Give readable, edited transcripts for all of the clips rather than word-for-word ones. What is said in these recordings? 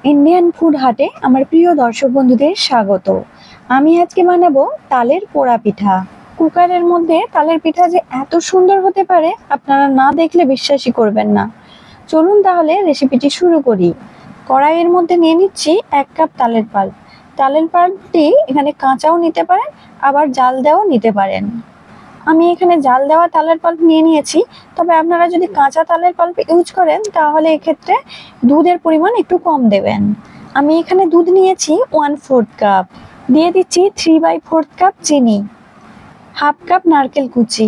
Indian food হাটে আমার প্রিয় দর্শক বন্ধুদের স্বাগত। আমি আজকে বানাবো তালের পোড়া পিঠা। কুকারের মধ্যে তালের পিঠা যে এত সুন্দর হতে পারে আপনারা না দেখলে বিশ্বাসই করবেন না। চলুন তাহলে রেসিপিটি শুরু করি। কড়াইয়ের মধ্যে নিয়ে নিচ্ছি 1 কাপ তালের পাল্প। তালের পাল্পটি এখানে কাঁচাও নিতে পারেন, আবার জাল দেওয়াও নিতে পারেন। আমি এখানে জাল দেওয়া তালের পাল্প নিয়ে নিয়েছি, তবে আপনারা যদি কাঁচা তালের পাল্প ইউজ করেন তাহলে এক্ষেত্রে দুধের পরিমাণ একটু কম দেবেন। আমি এখানে দুধ নিয়েছি 1/4 কাপ। দিয়ে দিচ্ছি 3/4 কাপ চিনি, হাফ কাপ নারকেল কুচি,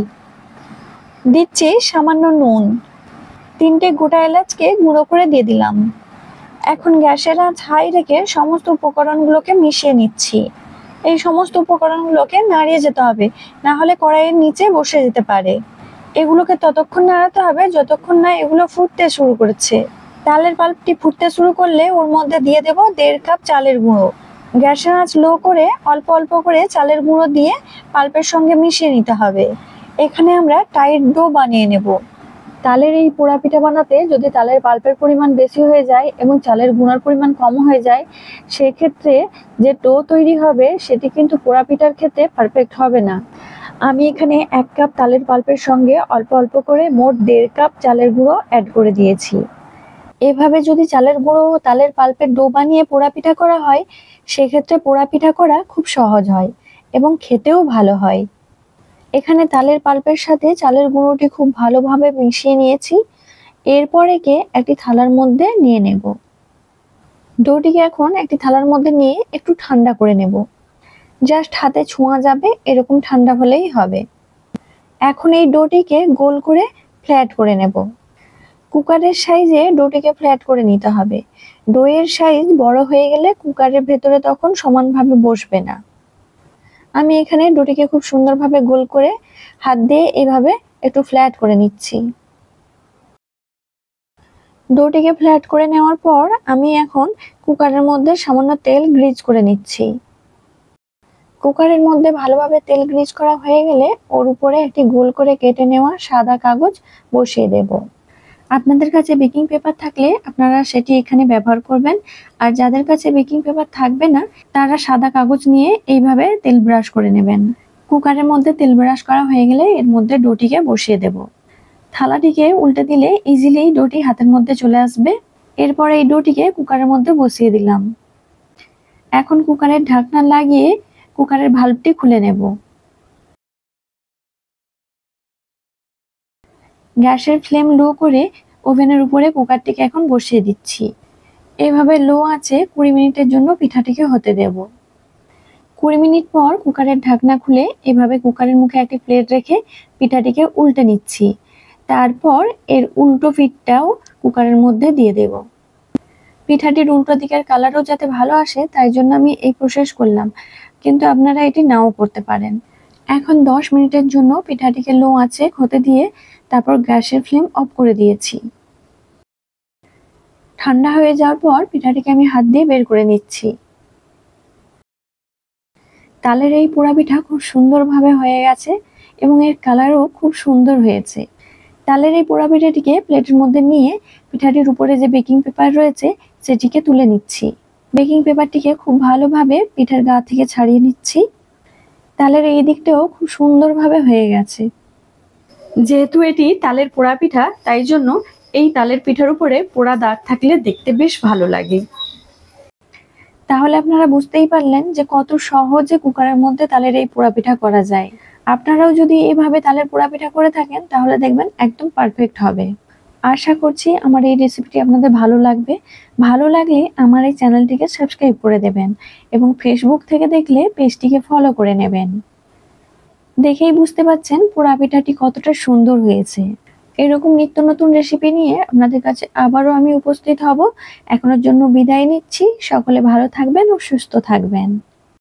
দিচ্ছি সামান্য নুন, 3টে গোটা এলাচকে গুঁড়ো করে দিয়ে দিলাম। এখন গ্যাসের আঁচ হাই রেখে সমস্ত উপকরণগুলোকে মিশিয়ে নিচ্ছি। এই সমস্ত উপকরণগুলোকে নাড়িয়ে যেতে হবে, না হলে কড়াইয়ের নিচে বসে যেতে পারে। এগুলোকে ততক্ষণ নাড়াতে হবে যতক্ষণ না এগুলো ফুটতে শুরু করেছে। তালের পাল্পটি ফুটতে শুরু করলে ওর মধ্যে দিয়ে দেব 1.5 কাপ চালের গুঁড়ো। গ্যাসের আঁচ লো করে অল্প অল্প করে চালের গুঁড়ো দিয়ে পাল্পের সঙ্গে মিশিয়ে নিতে হবে। এখানে আমরা টাইট ডো বানিয়ে নেব। তালের এই পোড়া পিঠা বানাতে যদি তালের পাল্পের পরিমাণ বেশি হয়ে যায় এবং চালের গুঁড়ার পরিমাণ কম হয়ে যায়, সেক্ষেত্রে যে ডো তৈরি হবে সেটি কিন্তু পোড়া পিঠার ক্ষেত্রে পারফেক্ট হবে না। আমি এখানে 1 কাপ তালের পাল্পের সঙ্গে অল্প অল্প করে মোট 1.5 কাপ চালের গুঁড়ো অ্যাড করে দিয়েছি। এভাবে যদি চালের গুঁড়ো ও তালের পাল্পের ডো বানিয়ে পোড়া পিঠা করা হয়, সেক্ষেত্রে পোড়া পিঠা করা খুব সহজ হয় এবং খেতেও ভালো হয়। এখানে তালের পাল্পের সাথে চালের গুঁড়োটি খুব ভালোভাবে মিশিয়ে নিয়েছি। এরপর একে একটি থালার মধ্যে নিয়ে নেব। ডোটিকে এখন একটি থালার মধ্যে নিয়ে একটু ঠান্ডা করে নেব। জাস্ট হাতে ছোঁয়া যাবে এরকম ঠান্ডা হলেই হবে। এখন এই ডোটিকে গোল করে ফ্ল্যাট করে নেব। কুকারের সাইজে ডোটিকে ফ্ল্যাট করে নিতে হবে। ডোয়ের সাইজ বড় হয়ে গেলে কুকারের ভেতরে তখন সমানভাবে বসবে না। আমি এখানে ডোটিকে খুব সুন্দরভাবে গোল করে হাত দিয়ে এভাবে একটু ফ্ল্যাট করে নিচ্ছি। ডোটিকে ফ্ল্যাট করে নেওয়ার পর আমি এখন কুকারের মধ্যে সামান্য তেল গ্রিজ করে নিচ্ছি। কুকারের মধ্যে ভালোভাবে তেল গ্রিজ করা হয়ে গেলে ওর উপরে একটি গোল করে কেটে নেওয়া সাদা কাগজ বসিয়ে দেব। আপনাদের কাছে বেকিং পেপার থাকলে আপনারা সেটি এখানে ব্যবহার করবেন, আর যাদের কাছে বেকিং পেপার থাকবে না তারা সাদা কাগজ নিয়ে এইভাবে তেল ব্রাশ করে নেবেন। কুকারের মধ্যে তেল ব্রাশ করা হয়ে গেলে এর মধ্যে ডোটিকে বসিয়ে দেব। থালাটিকে উল্টে দিলে ইজিলি ডোটি হাতের মধ্যে চলে আসবে। এরপর এই ডোটিকে কুকারের মধ্যে বসিয়ে দিলাম। এখন কুকারের ঢাকনা লাগিয়ে কুকারের ভালভটি খুলে নেব। গ্যাসের ফ্লেম লো করে ওভেনের উপরে কুকারটিকে এখন বসিয়ে দিচ্ছি। এভাবে লো আঁচে 20 মিনিটের জন্য পিঠাটিকে হতে দেব। 20 মিনিট পর কুকারের ঢাকনা খুলে এভাবে কুকারের মুখে একটি প্লেট রেখে পিঠাটিকে উল্টে নিচ্ছি। তারপর এর উল্টো পিঠটাও কুকারের মধ্যে দিয়ে দেব। পিঠাটির উল্টো দিকের কালারও যাতে ভালো আসে তাই জন্য আমি এই প্রসেস করলাম, কিন্তু আপনারা এটি নাও করতে পারেন। এখন 10 মিনিটের জন্য পিঠাটিকে লো আঁচে হতে দিয়ে তারপর গ্যাসের ফ্লেম অফ করে দিয়েছি। ঠান্ডা হয়ে যাওয়ার পর পিঠাটিকে আমি হাত দিয়ে বের করে নিচ্ছি। তালের এই পোড়া পিঠা খুব সুন্দরভাবে হয়ে গেছে এবং এর কালারও খুব সুন্দর হয়েছে। তালের এই পোড়া পিঠাটিকে প্লেটের মধ্যে নিয়ে পিঠাটির উপরে যে বেকিং পেপার রয়েছে সেটিকে তুলে নিচ্ছি। বেকিং পেপারটিকে খুব ভালোভাবে পিঠার গা থেকে ছাড়িয়ে নিচ্ছি। তালের এই দিকটাও খুব সুন্দরভাবে হয়ে গেছে। যেহেতু এটি তালের পোড়া পিঠা তাই জন্য এই তালের পিঠার উপরে পোড়া দাগ থাকলে দেখতে বেশ ভালো লাগে। তাহলে আপনারা বুঝতেই পারলেন যে কত সহজে কুকারের মধ্যে তালের এই পোড়া পিঠা করা যায়। আপনারাও যদি এভাবে তালের পোড়া পিঠা করে থাকেন তাহলে দেখবেন একদম পারফেক্ট হবে। আশা করছি আমার এই রেসিপিটি আপনাদের ভালো লাগবে। ভালো লাগলে আমার এই চ্যানেলটিকে সাবস্ক্রাইব করে দেবেন এবং ফেসবুক থেকে দেখলে পেজটিকে ফলো করে নেবেন। দেখেই বুঝতে পারছেন পোড়া পিঠাটি কতটা সুন্দর হয়েছে। এরকম নিত্য নতুন রেসিপি নিয়ে আপনাদের কাছে আবারও আমি উপস্থিত হব। এখনের জন্য বিদায় নিচ্ছি। সকলে ভালো থাকবেন ও সুস্থ থাকবেন।